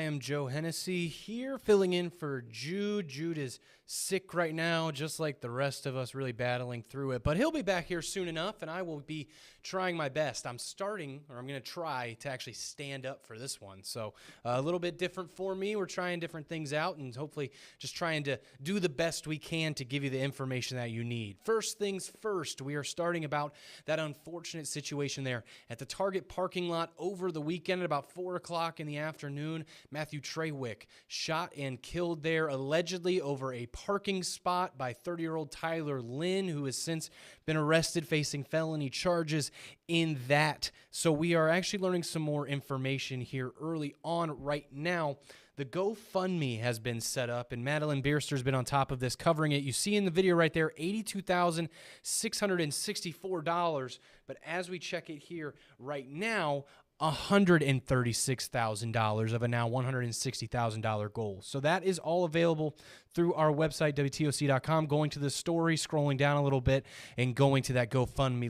am Joe Hennessy here filling in for Jude. Jude is sick right now, just like the rest of us, really battling through it. But he'll be back here soon enough, and I will be trying my best. I'm going to try to actually stand up for this one. So a little bit different for me. We're trying different things out and hopefully just trying to do the best we can to give you the information that you need. First things first, we are starting about that unfortunate situation there at the Target parking lot over the weekend at about 4 o'clock in the afternoon. Matthew Treywick shot and killed there allegedly over a parking spot by 30-year-old Tyler Lynn, who has since been arrested facing felony charges in that. So we are actually learning some more information here early on right now. The GoFundMe has been set up, and Madeline Bierster's been on top of this, covering it. You see in the video right there, $82,664. But as we check it here right now, $136,000 of a now $160,000 goal. So that is all available through our website, WTOC.com, going to the story, scrolling down a little bit, and going to that GoFundMe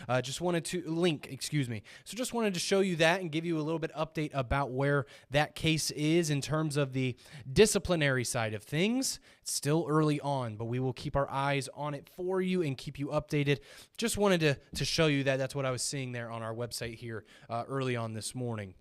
So just wanted to show you that and give you a little bit update about where that case is in terms of the disciplinary side of things. It's still early on, but we will keep our eyes on it for you and keep you updated. Just wanted to show you that. That's what I was seeing there on our website here early on this morning.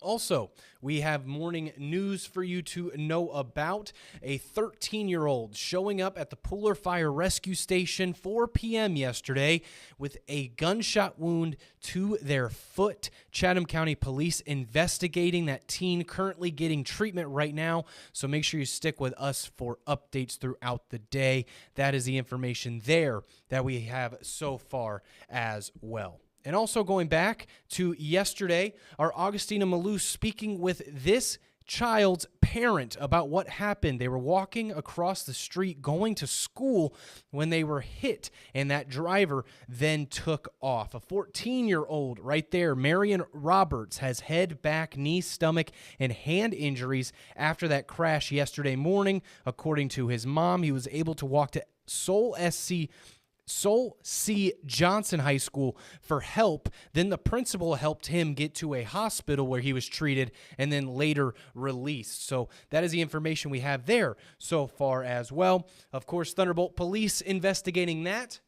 Also, we have morning news for you to know about. A 13-year-old showing up at the Pooler Fire Rescue Station 4 p.m. yesterday with a gunshot wound to their foot. Chatham County Police investigating that teen, currently getting treatment right now. So make sure you stick with us for updates throughout the day. That is the information there that we have so far as well. And also going back to yesterday, our Augustina Malou speaking with this child's parent about what happened. They were walking across the street going to school when they were hit, and that driver then took off. A 14-year-old right there, Marion Roberts, has head, back, knee, stomach, and hand injuries after that crash yesterday morning. According to his mom, he was able to walk to Seoul C. Johnson High School for help. Then the principal helped him get to a hospital where he was treated and then later released. So that is the information we have there so far as well. Of course, Thunderbolt Police investigating that,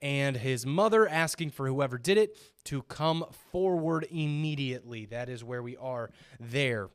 and his mother asking for whoever did it to come forward immediately. That is where we are there.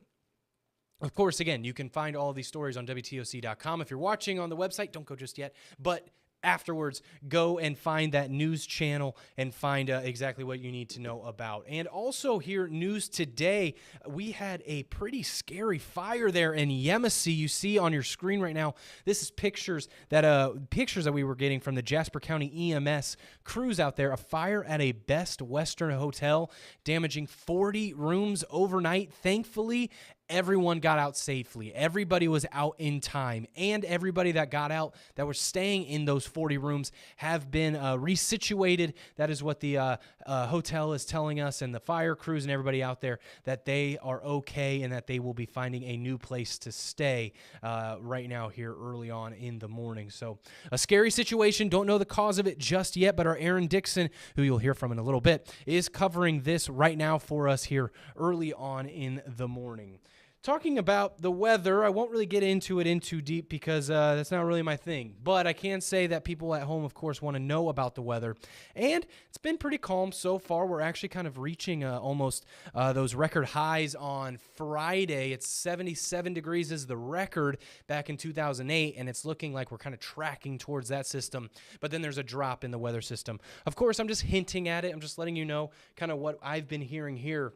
Of course, again, you can find all of these stories on WTOC.com. If you're watching on the website, don't go just yet, but afterwards, go and find that news channel and find exactly what you need to know about. And also here, news today, we had a pretty scary fire there in Yemassee. You see on your screen right now, this is pictures that we were getting from the Jasper County EMS crews out there. A fire at a Best Western hotel, damaging 40 rooms overnight. Thankfully, everyone got out safely. Everybody was out in time, and everybody that got out that were staying in those 40 rooms have been resituated. That is what the hotel is telling us, and the fire crews and everybody out there, that they are okay and that they will be finding a new place to stay right now here early on in the morning. So a scary situation. Don't know the cause of it just yet, but our Aaron Dixon, who you'll hear from in a little bit, is covering this right now for us here early on in the morning. Talking about the weather, I won't really get into it in too deep because that's not really my thing. But I can say that people at home, of course, want to know about the weather. And it's been pretty calm so far. We're actually kind of reaching almost those record highs on Friday. It's 77 degrees is the record back in 2008, and it's looking like we're kind of tracking towards that system. But then there's a drop in the weather system. Of course, I'm just hinting at it. I'm just letting you know kind of what I've been hearing here.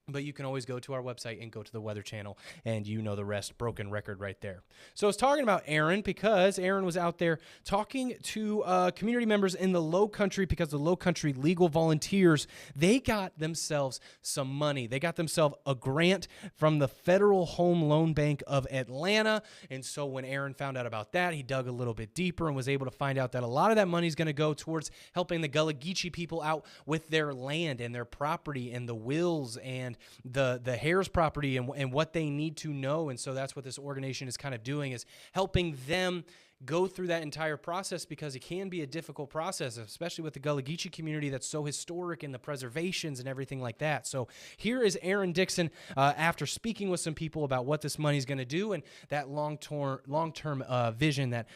But you can always go to our website and go to the Weather Channel, and you know the rest. Broken record right there. So I was talking about Aaron because Aaron was out there talking to community members in the Low Country, because the Low Country Legal Volunteers, they got themselves some money. They got themselves a grant from the Federal Home Loan Bank of Atlanta. And so when Aaron found out about that, he dug a little bit deeper and was able to find out that a lot of that money is going to go towards helping the Gullah Geechee people out with their land and their property and the wills and the Harris property and what they need to know. And so that's what this organization is kind of doing, is helping them go through that entire process, because it can be a difficult process, especially with the Gullah Geechee community that's so historic, and the preservations and everything like that. So here is Aaron Dixon after speaking with some people about what this money is going to do, and that long-term vision that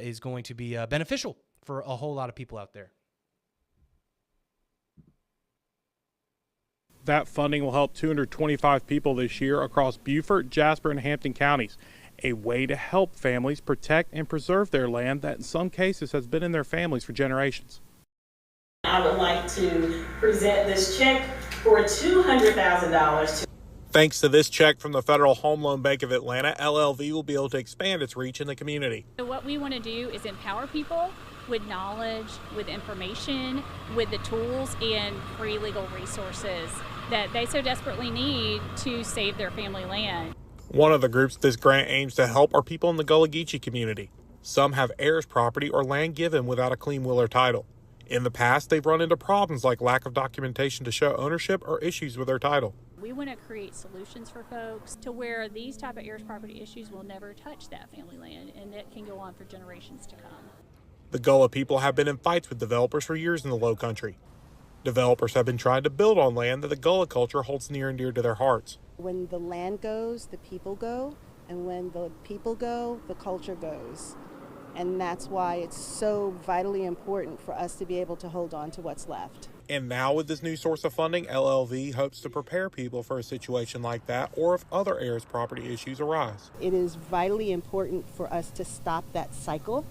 is going to be beneficial for a whole lot of people out there. That funding will help 225 people this year across Beaufort, Jasper, and Hampton counties. A way to help families protect and preserve their land that in some cases has been in their families for generations. I would like to present this check for $200,000. Thanks to this check from the Federal Home Loan Bank of Atlanta, LLV will be able to expand its reach in the community. So what we want to do is empower people with knowledge, with information, with the tools and free legal resources that they so desperately need to save their family land. One of the groups this grant aims to help are people in the Gullah Geechee community. Some have heirs property or land given without a clean will or title. In the past, they've run into problems like lack of documentation to show ownership or issues with their title. We want to create solutions for folks to where these type of heirs property issues will never touch that family land, and that can go on for generations to come. The Gullah people have been in fights with developers for years in the Low Country. Developers have been trying to build on land that the Gullah culture holds near and dear to their hearts. When the land goes, the people go, and when the people go, the culture goes. And that's why it's so vitally important for us to be able to hold on to what's left. And now with this new source of funding, LLV hopes to prepare people for a situation like that, or if other heirs property issues arise. It is vitally important for us to stop that cycle.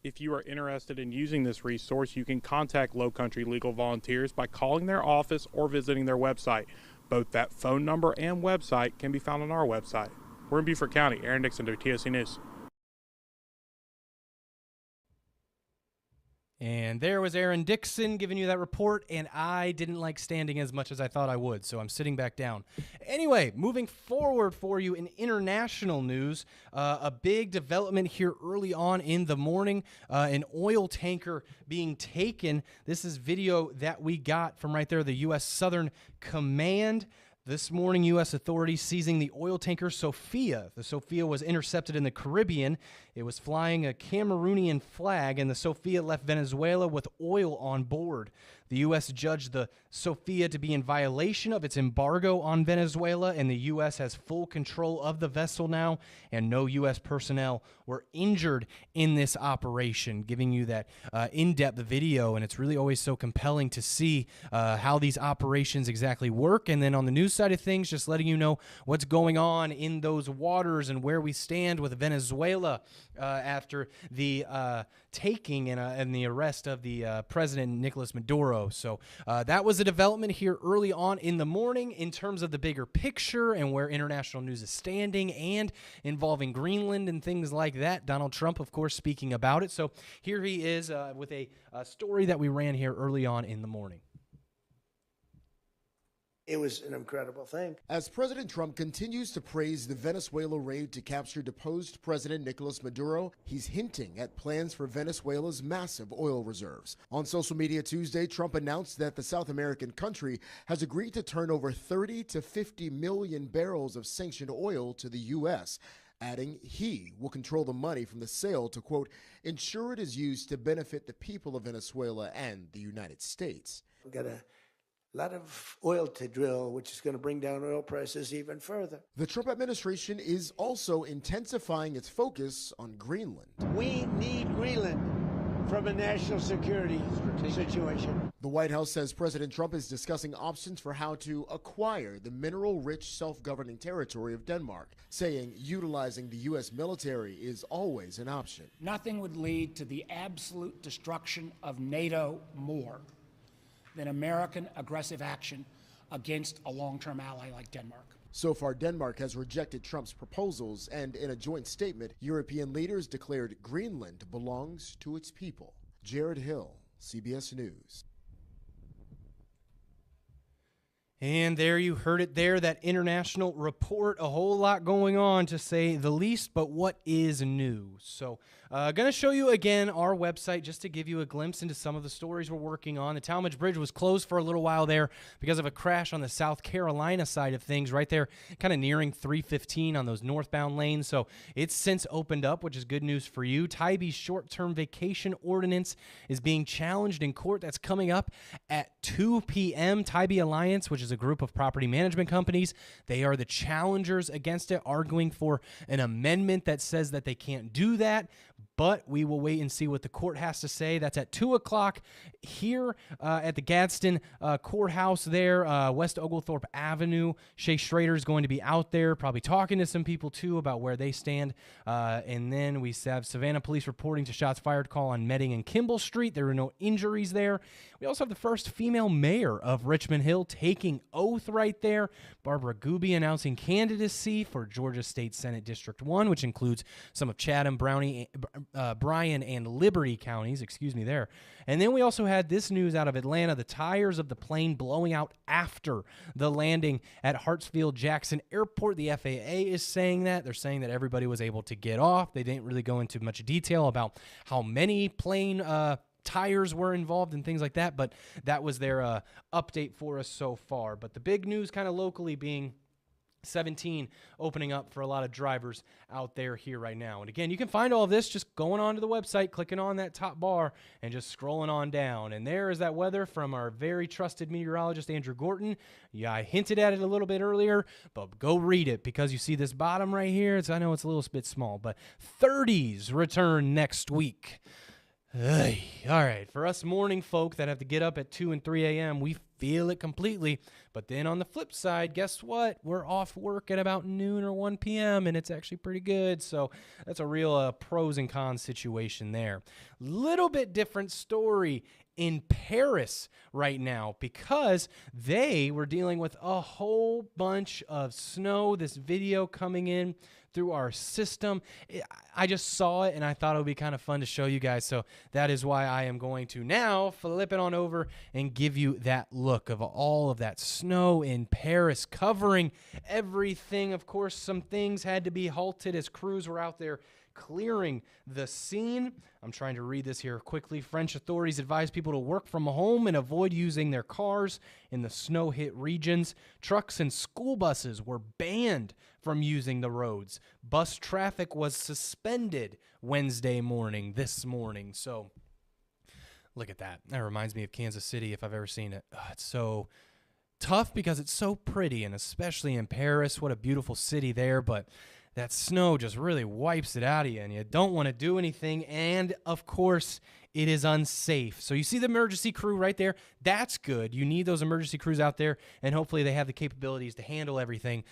If you are interested in using this resource, you can contact Low Country Legal Volunteers by calling their office or visiting their website. Both that phone number and website can be found on our website. We're in Beaufort County. Aaron Dixon, WTOC News. And there was Aaron Dixon giving you that report, and I didn't like standing as much as I thought I would, so I'm sitting back down. Anyway, moving forward for you in international news, a big development here early on in the morning, an oil tanker being taken. This is video that we got from right there, the U.S. Southern Command. This morning, U.S. authorities seizing the oil tanker Sophia. The Sophia was intercepted in the Caribbean. It was flying a Cameroonian flag, and the Sophia left Venezuela with oil on board. The U.S. judged the Sophia to be in violation of its embargo on Venezuela, and the U.S. has full control of the vessel now, and no U.S. personnel were injured in this operation, giving you that in-depth video, and it's really always so compelling to see how these operations exactly work. And then on the news side of things, just letting you know what's going on in those waters and where we stand with Venezuela after the taking and the arrest of the President Nicolas Maduro. So that was a development here early on in the morning in terms of the bigger picture and where international news is standing and involving Greenland and things like that. Donald Trump, of course, speaking about it. So here he is with a story that we ran here early on in the morning. It was an incredible thing. As President Trump continues to praise the Venezuela raid to capture deposed President Nicolas Maduro, he's hinting at plans for Venezuela's massive oil reserves. On social media Tuesday, Trump announced that the South American country has agreed to turn over 30 to 50 million barrels of sanctioned oil to the U.S., adding he will control the money from the sale to, quote, ensure it is used to benefit the people of Venezuela and the United States. We've got a lot of oil to drill, which is going to bring down oil prices even further. The Trump administration is also intensifying its focus on Greenland. We need Greenland from a national security situation. The White House says President Trump is discussing options for how to acquire the mineral-rich self-governing territory of Denmark, saying utilizing the U.S. military is always an option. Nothing would lead to the absolute destruction of NATO more than American aggressive action against a long-term ally like Denmark. So far, Denmark has rejected Trump's proposals, and in a joint statement, European leaders declared Greenland belongs to its people. Jared Hill, CBS News. And there you heard it there, that international report. A whole lot going on, to say the least, but what is new? So Going to show you again our website just to give you a glimpse into some of the stories we're working on. The Talmadge Bridge was closed for a little while there because of a crash on the South Carolina side of things, right there, kind of nearing 315 on those northbound lanes. So it's since opened up, which is good news for you. Tybie's short-term vacation ordinance is being challenged in court. That's coming up at 2 p.m. Tybee Alliance, which is a group of property management companies, they are the challengers against it, arguing for an amendment that says that they can't do that. But we will wait and see what the court has to say. That's at 2 o'clock here at the Gadsden Courthouse there, West Oglethorpe Avenue. Shay Schrader is going to be out there probably talking to some people, too, about where they stand. And then we have Savannah Police reporting to shots fired call on Medding and Kimball Street. There were no injuries there. We also have the first female mayor of Richmond Hill taking oath right there. Barbara Gooby announcing candidacy for Georgia State Senate District 1, which includes some of Chatham, Bryan, and Liberty counties, there. And then we also had this news out of Atlanta, the tires of the plane blowing out after the landing at Hartsfield-Jackson Airport. The FAA is saying that. They're saying that everybody was able to get off. They didn't really go into much detail about how many plane tires were involved and things like that, but that was their update for us so far. But the big news kind of locally being 17 opening up for a lot of drivers out there here right now. And again, you can find all of this just going onto the website, clicking on that top bar, and just scrolling on down. And there is that weather from our very trusted meteorologist, Andrew Gorton. Yeah, I hinted at it a little bit earlier, but go read it because you see this bottom right here. I know it's a little bit small, but 30s return next week. Hey, all right, for us morning folk that have to get up at 2 and 3 a.m., we feel it completely. But then on the flip side, guess what? We're off work at about noon or 1 p.m., and it's actually pretty good. So that's a real pros and cons situation there. Little bit different story in Paris right now because they were dealing with a whole bunch of snow. This video coming in through our system. I just saw it and I thought it would be kind of fun to show you guys. So that is why I am going to now flip it on over and give you that look of all of that snow in Paris covering everything. Of course, some things had to be halted as crews were out there clearing the scene. I'm trying to read this here quickly. French authorities advise people to work from home and avoid using their cars in the snow-hit regions. Trucks and school buses were banned from using the roads. Bus traffic was suspended Wednesday morning, this morning. So look at that. That reminds me of Kansas City if I've ever seen it. It's so tough because it's so pretty, and especially in Paris. What a beautiful city there, but that snow just really wipes it out of you, and you don't want to do anything, and, of course, it is unsafe. So you see the emergency crew right there. That's good. You need those emergency crews out there, and hopefully they have the capabilities to handle everything.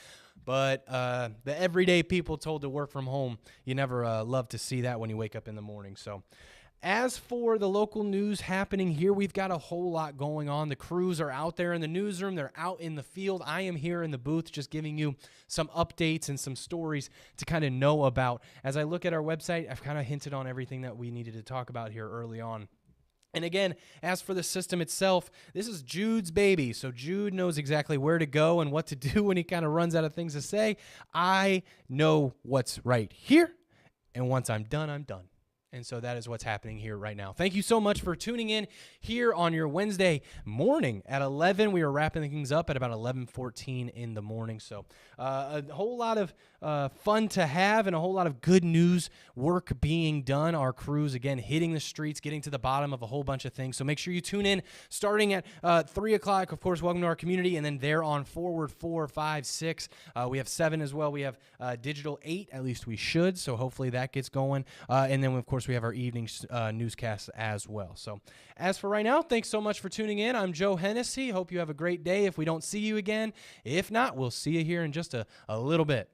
But the everyday people told to work from home, you never love to see that when you wake up in the morning. So as for the local news happening here, we've got a whole lot going on. The crews are out there in the newsroom. They're out in the field. I am here in the booth just giving you some updates and some stories to kind of know about. As I look at our website, I've kind of hinted on everything that we needed to talk about here early on. And again, as for the system itself, this is Jude's baby. So Jude knows exactly where to go and what to do when he kind of runs out of things to say. I know what's right here. And once I'm done, I'm done. And so that is what's happening here right now. Thank you so much for tuning in here on your Wednesday morning at 11. We are wrapping things up at about 11:14 in the morning. So a whole lot of fun to have and a whole lot of good news work being done. Our crews, again, hitting the streets, getting to the bottom of a whole bunch of things. So make sure you tune in starting at 3 o'clock. Of course, welcome to our community. And then there on forward 4, 5, 6. We have 7 as well. We have digital 8, at least we should. So hopefully that gets going. And then, of course, we have our evening newscasts as well. So as for right now, thanks so much for tuning in. I'm Joe Hennessy. Hope you have a great day if we don't see you again. If not, we'll see you here in just a little bit.